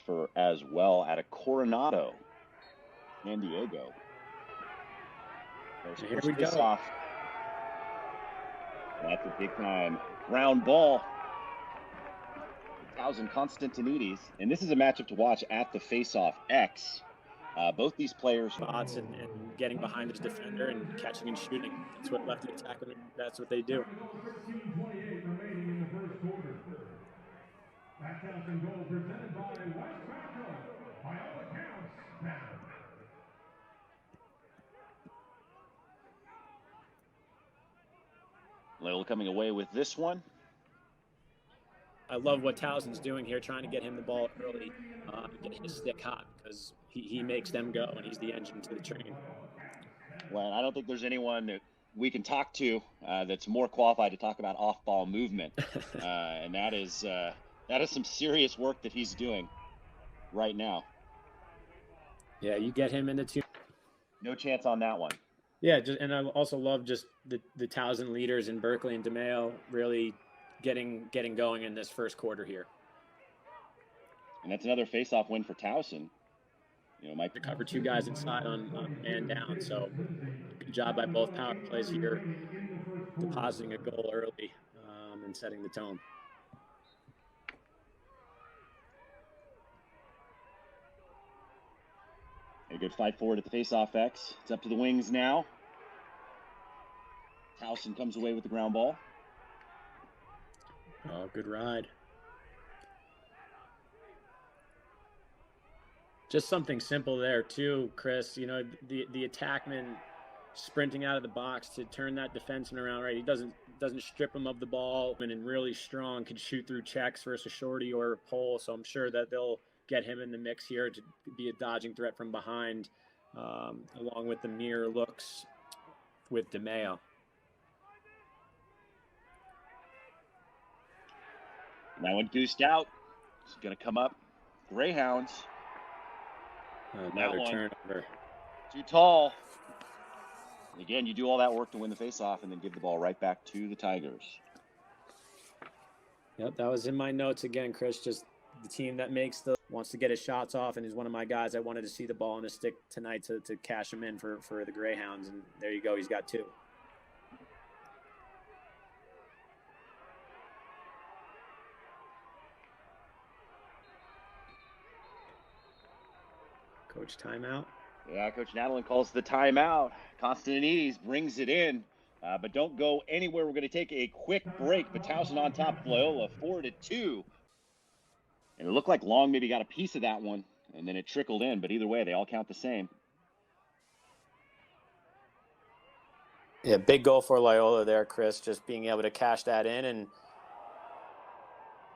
transfer as well out of Coronado, San Diego. Here we go. Off. That's a big time ground ball. Towson constantinides, and this is a matchup to watch at the Faceoff X. Both these players spots and getting behind his defender and catching and shooting. That's what lefty attack. That's what they do. Loyola coming away with this one. I love what Towson's doing here, trying to get him the ball early, get his stick hot, because he makes them go, and he's the engine to the train. Well, I don't think there's anyone that we can talk to that's more qualified to talk about off-ball movement, and that is some serious work that he's doing right now. Yeah, you get him into two. No chance on that one. Yeah, and I also love just the Towson leaders in Berkeley and DeMayo really getting going in this first quarter here. And that's another face-off win for Towson. You know, might to cover two guys inside on man down. So good job by both power plays here, depositing a goal early and setting the tone. A good fight forward at the face-off X. It's up to the wings now. Towson comes away with the ground ball. Oh, good ride. Just something simple there too, Chris. You know, the attackman sprinting out of the box to turn that defenseman around right. He doesn't strip him of the ball and really strong, can shoot through checks versus a shorty or a pole. So I'm sure that they'll get him in the mix here to be a dodging threat from behind, along with the mirror looks with DeMayo. That one goosed out. It's going to come up. Greyhounds. Another turnover. Too tall. And again, you do all that work to win the faceoff and then give the ball right back to the Tigers. Yep, that was in my notes again, Chris. Just the team that wants to get his shots off, and is one of my guys. I wanted to see the ball in his stick tonight to cash him in for the Greyhounds, and there you go. He's got two. Coach, timeout. Yeah, Coach Nadalin calls the timeout. Constantinides brings it in, but don't go anywhere. We're going to take a quick break. But Towson on top of Loyola, 4-2. And it looked like Long maybe got a piece of that one, and then it trickled in. But either way, they all count the same. Yeah, big goal for Loyola there, Chris. Just being able to cash that in and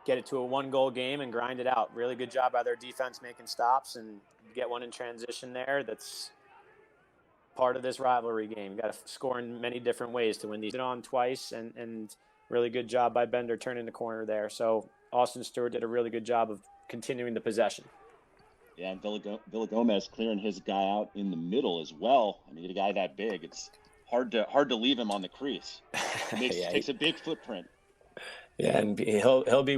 get it to a one-goal game and grind it out. Really good job by their defense making stops and get one in transition there. That's part of this rivalry game. You got to score in many different ways to win these. It on twice, and really good job by Bender turning the corner there. So Austin Stewart did a really good job of continuing the possession. Yeah, and Villagomez clearing his guy out in the middle as well. I mean, a guy that big, it's hard to leave him on the crease. Takes a big footprint. Yeah, and he'll be.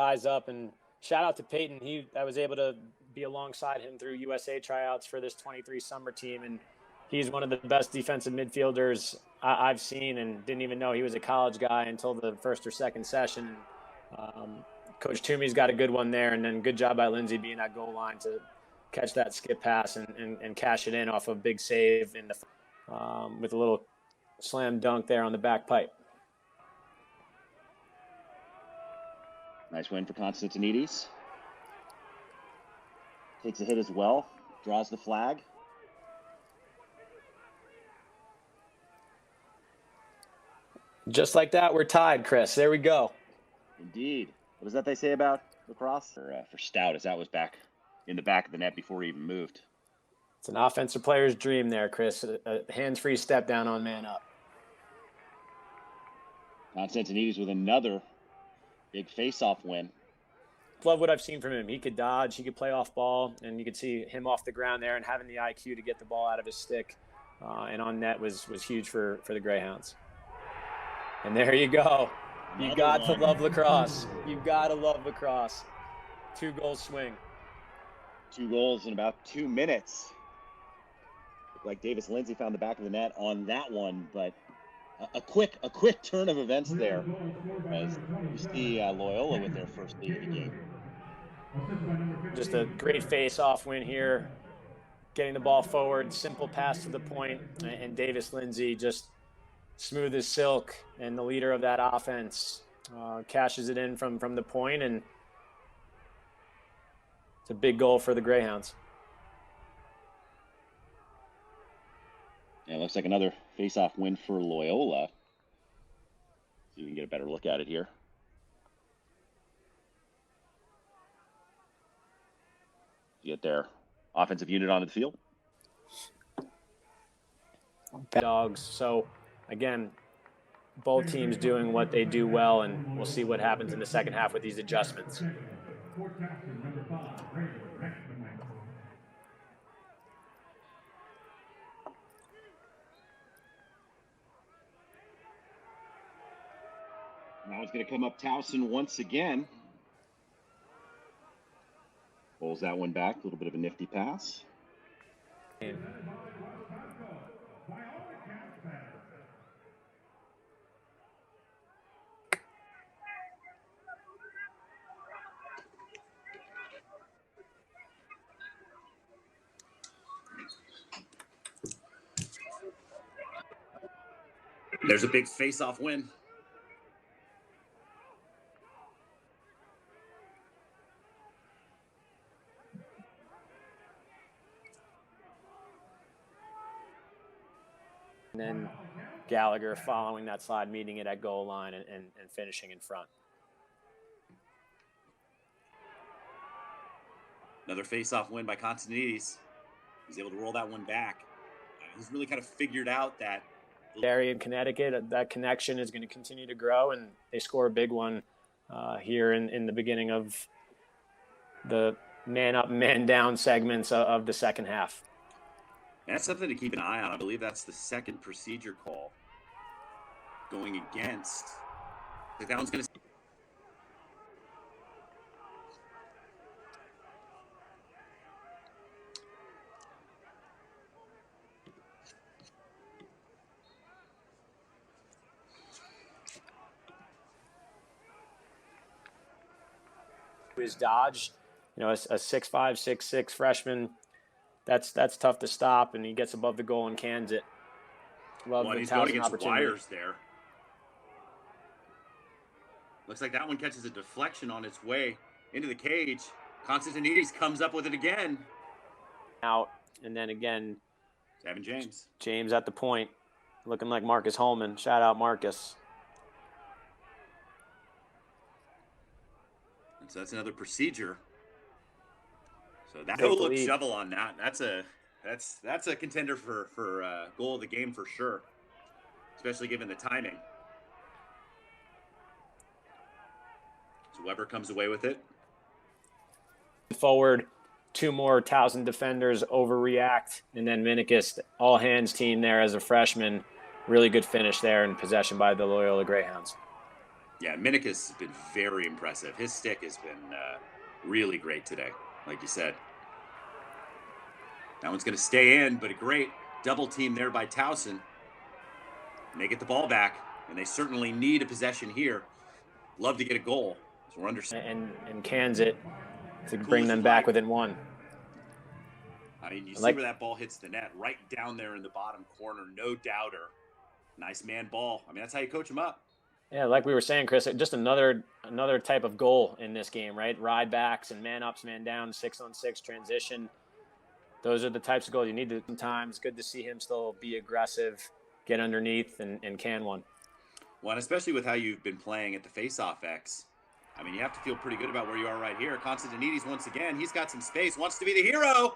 Eyes up, and shout out to Peyton. I was able to be alongside him through USA tryouts for this 23 summer team, and he's one of the best defensive midfielders I've seen, and didn't even know he was a college guy until the first or second session. Coach Toomey's got a good one there, and then good job by Lindsay being at goal line to catch that skip pass and cash it in off a big save in with a little slam dunk there on the back pipe. Nice win for Constantinides. Takes a hit as well. Draws the flag. Just like that, we're tied, Chris. There we go. Indeed. What is that they say about lacrosse? For stout, as that was back in the back of the net before he even moved. It's an offensive player's dream there, Chris. A hands-free step down on man up. Constantinides with another big face-off win. Love what I've seen from him. He could dodge, he could play off ball, and you could see him off the ground there and having the IQ to get the ball out of his stick and on net was huge for the Greyhounds. And there you go. You got to love lacrosse. You got to love lacrosse. 2-goal swing. 2 goals in about 2 minutes. Looked like Davis Lindsay found the back of the net on that one, but a quick turn of events there as you see Loyola with their first lead of the game. Just a great face-off win here. Getting the ball forward, simple pass to the point, and Davis Lindsay just smooth as silk, and the leader of that offense cashes it in from the point, and it's a big goal for the Greyhounds. Yeah, it looks like another face-off win for Loyola. See if we can get a better look at it here. Get their offensive unit onto the field. Dogs. So, again, both teams doing what they do well, and we'll see what happens in the second half with these adjustments. Now it's going to come up Towson once again. Pulls that one back. A little bit of a nifty pass. There's a big face-off win. And then Gallagher following that slide, meeting it at goal line and finishing in front. Another face-off win by Constantinides. He's able to roll that one back. He's really kind of figured out that area in Connecticut, that connection is going to continue to grow, and they score a big one here in the beginning of the man up, man down segments of the second half. That's something to keep an eye on. I believe that's the second procedure call going against. That one's going to. His dodge, a 6'5", 6'6" freshman. That's tough to stop, and he gets above the goal and cans it. Love the Towson opportunity. Wires there. Looks like that one catches a deflection on its way into the cage. Constantinides comes up with it again. Out, and then again, Evan James. James at the point, looking like Marcus Holman. Shout out Marcus. And so that's another procedure. So that'll look shovel on that. That's a contender for goal of the game for sure, especially given the timing. So Weber comes away with it. Forward, 2 more Towson defenders overreact, and then Minikis, all hands team there as a freshman. Really good finish there in possession by the Loyola Greyhounds. Yeah, Minikis has been very impressive. His stick has been really great today, like you said. That one's going to stay in, but a great double team there by Towson. And they get the ball back, and they certainly need a possession here. Love to get a goal. So we're under and cans it to bring them back within 1. I mean, you see where that ball hits the net, right down there in the bottom corner, no doubter. Nice man ball. I mean, that's how you coach them up. Yeah, like we were saying, Chris, just another type of goal in this game, right? Ride backs and man ups, man down, 6-on-6 transition. Those are the types of goals you need to sometimes. Good to see him still be aggressive, get underneath, and can one. Well, and especially with how you've been playing at the Faceoff X, I mean, you have to feel pretty good about where you are right here. Constantinides, once again, he's got some space, wants to be the hero.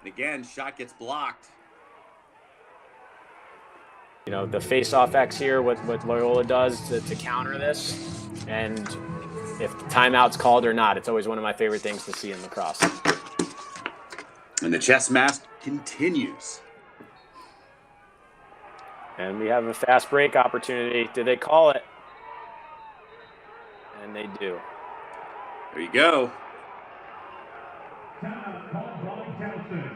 And again, shot gets blocked. You know, the face-off X here, what Loyola does to counter this. And if the timeout's called or not, it's always one of my favorite things to see in lacrosse. And the chess match continues. And we have a fast break opportunity. Do they call it? And they do. There you go.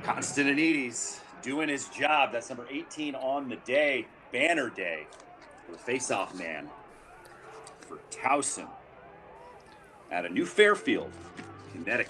Constantinides doing his job. That's number 18 on the day. Banner day for the face-off man for Towson at a New Fairfield, Connecticut.